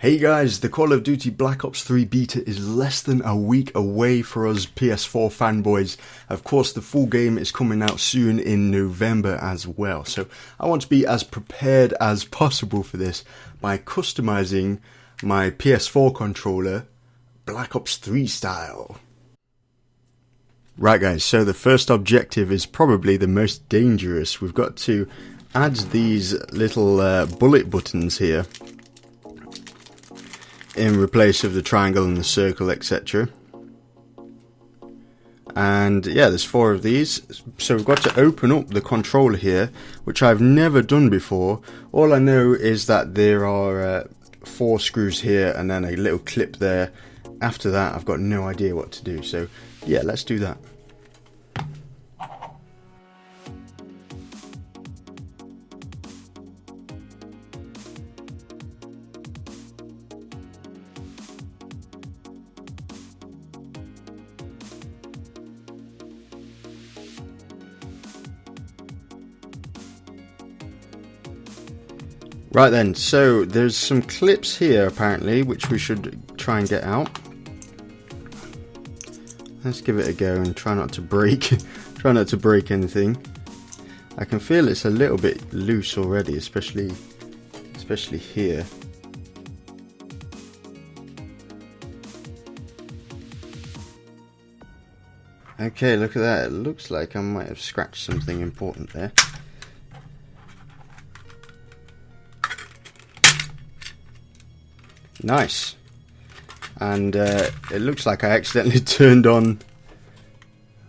Hey guys, the Call of Duty Black Ops 3 beta is less than a week away for us PS4 fanboys. Of course, the full game is coming out soon in November as well. So I want to be as prepared as possible for this by customizing my PS4 controller Black Ops 3 style. Right guys, so the first objective is probably the most dangerous. We've got to add these little bullet buttons here in replace of the triangle and the circle, etc. And yeah, there's 4 of these. So we've got to open up the controller here, which I've never done before. All I know is that there are 4 screws here and then a little clip there. After that, I've got no idea what to do. So yeah, let's do that. Right then, so there's some clips here apparently which we should try and get out. Let's give it a go and try not to break anything. I can feel it's a little bit loose already, especially here. Okay, look at that. It looks like I might have scratched something important there. Nice. And it looks like I accidentally turned on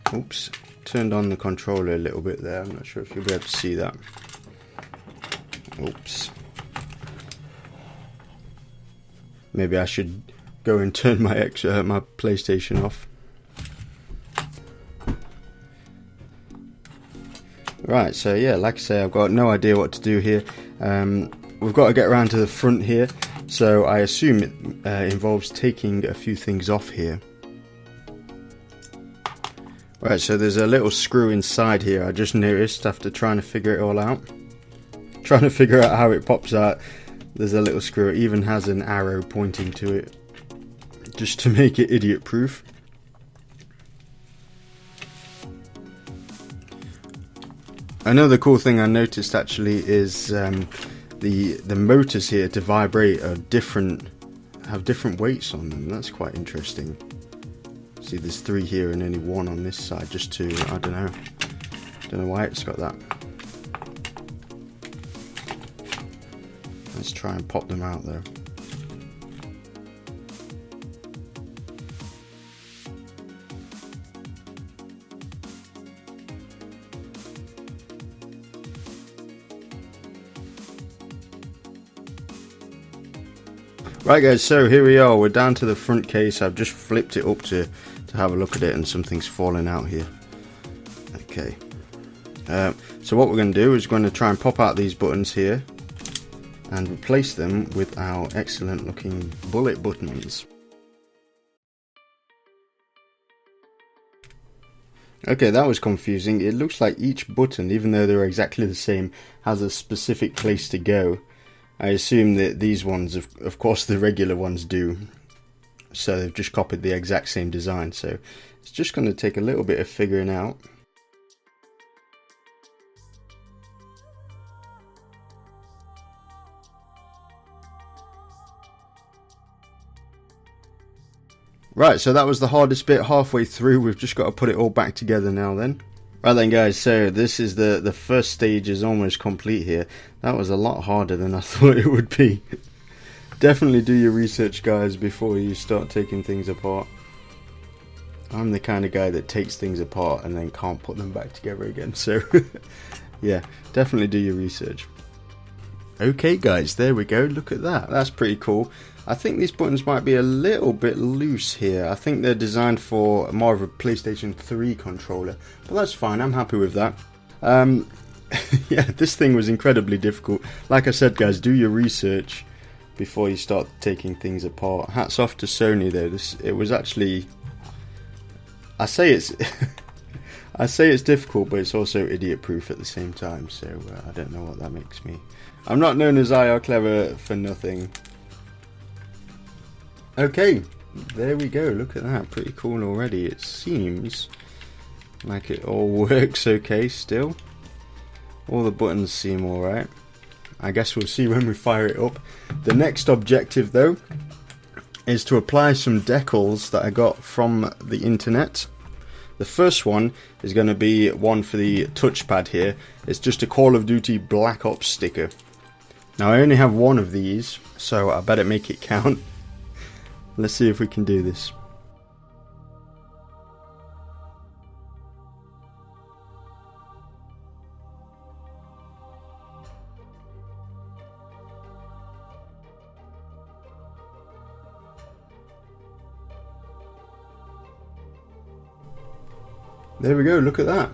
the controller a little bit there. I'm not sure if you'll be able to see that. Oops. Maybe I should go and turn my PlayStation off. Right, so yeah, like I say, I've got no idea what to do here. We've got to get around to the front here. So I assume it involves taking a few things off here. Right, so there's a little screw inside here I just noticed after trying to figure it all out. Trying to figure out how it pops out. There's a little screw, it even has an arrow pointing to it, just to make it idiot proof. Another cool thing I noticed actually is the motors here to vibrate are have different weights on them. That's quite interesting. See, there's 3 here and only 1 on this side, just to, I don't know why it's got that. Let's try and pop them out though. Right guys, so here we are, we're down to the front case. I've just flipped it up to have a look at it and something's falling out here. Okay, so what we're going to do is we're going to try and pop out these buttons here and replace them with our excellent looking bullet buttons. Okay, that was confusing. It looks like each button, even though they're exactly the same, has a specific place to go. I assume that these ones, of course the regular ones do, so they've just copied the exact same design, so it's just going to take a little bit of figuring out. Right, so that was the hardest bit. Halfway through, we've just got to put it all back together now then. Right then guys, so this is the first stage is almost complete here. That was a lot harder than I thought it would be. Definitely do your research guys before you start taking things apart. I'm the kind of guy that takes things apart and then can't put them back together again, so yeah, definitely do your research. Okay guys, there we go, look at that. That's pretty cool. I think these buttons might be a little bit loose here. I think they're designed for more of a PlayStation 3 controller, but that's fine, I'm happy with that. Yeah, this thing was incredibly difficult. Like I said guys, do your research before you start taking things apart. Hats off to Sony though, it was actually, I say it's difficult, but it's also idiot proof at the same time, so I don't know what that makes me. I'm not known as IR Clever for nothing. Okay, there we go. Look at that. Pretty cool already. It seems like it all works okay still. All the buttons seem alright. I guess we'll see when we fire it up. The next objective though is to apply some decals that I got from the internet. The first one is going to be one for the touchpad here. It's just a Call of Duty Black Ops sticker. Now I only have one of these, so I better make it count. Let's see if we can do this. There we go, look at that.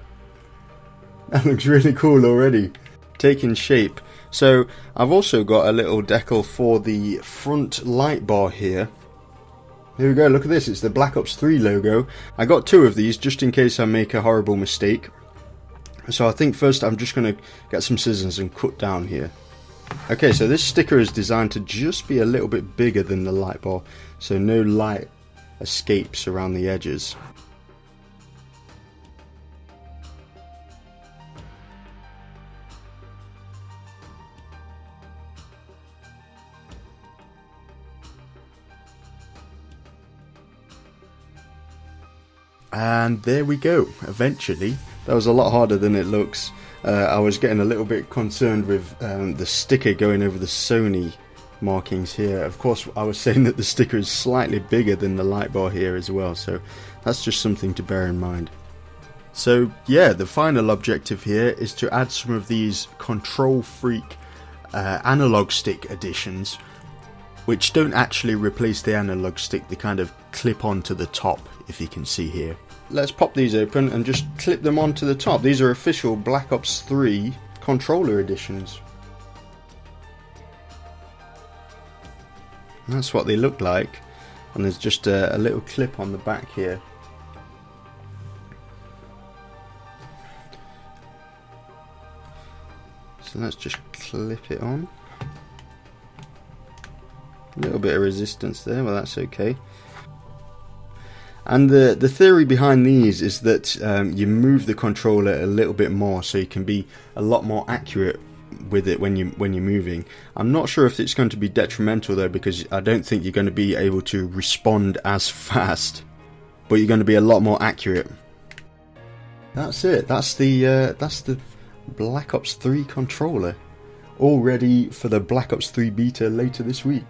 That looks really cool already. Taking shape. So I've also got a little decal for the front light bar here. Here we go, look at this, it's the Black Ops 3 logo. I got two of these just in case I make a horrible mistake. So I think first I'm just going to get some scissors and cut down here. Okay, so this sticker is designed to just be a little bit bigger than the light bar, so no light escapes around the edges. And there we go, eventually. That was a lot harder than it looks. I was getting a little bit concerned with the sticker going over the Sony markings here. Of course, I was saying that the sticker is slightly bigger than the light bar here as well, so that's just something to bear in mind. So yeah, the final objective here is to add some of these Control Freak analog stick additions, which don't actually replace the analog stick, they kind of clip onto the top, if you can see here. Let's pop these open and just clip them onto the top. These are official Black Ops 3 controller editions. And that's what they look like, and there's just a little clip on the back here. So let's just clip it on. A little bit of resistance there, well that's okay. And the theory behind these is that you move the controller a little bit more, so you can be a lot more accurate with it when you're moving. I'm not sure if it's going to be detrimental though, because I don't think you're going to be able to respond as fast, but you're going to be a lot more accurate. That's it. That's the Black Ops 3 controller, all ready for the Black Ops 3 beta later this week.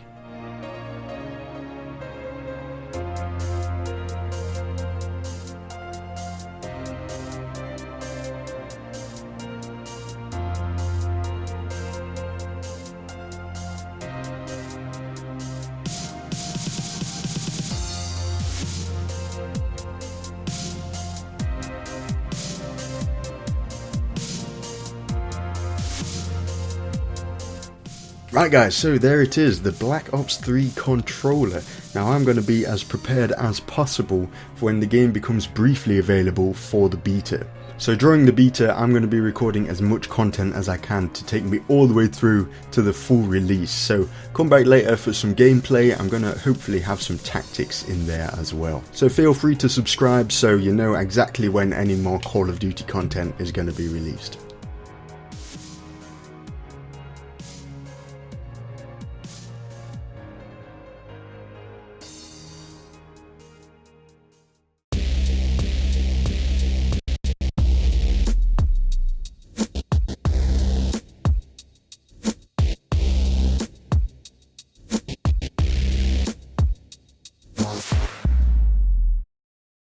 Right guys, so there it is, the Black Ops 3 controller. Now I'm going to be as prepared as possible for when the game becomes briefly available for the beta. So during the beta I'm going to be recording as much content as I can to take me all the way through to the full release. So come back later for some gameplay. I'm going to hopefully have some tactics in there as well. So feel free to subscribe so you know exactly when any more Call of Duty content is going to be released.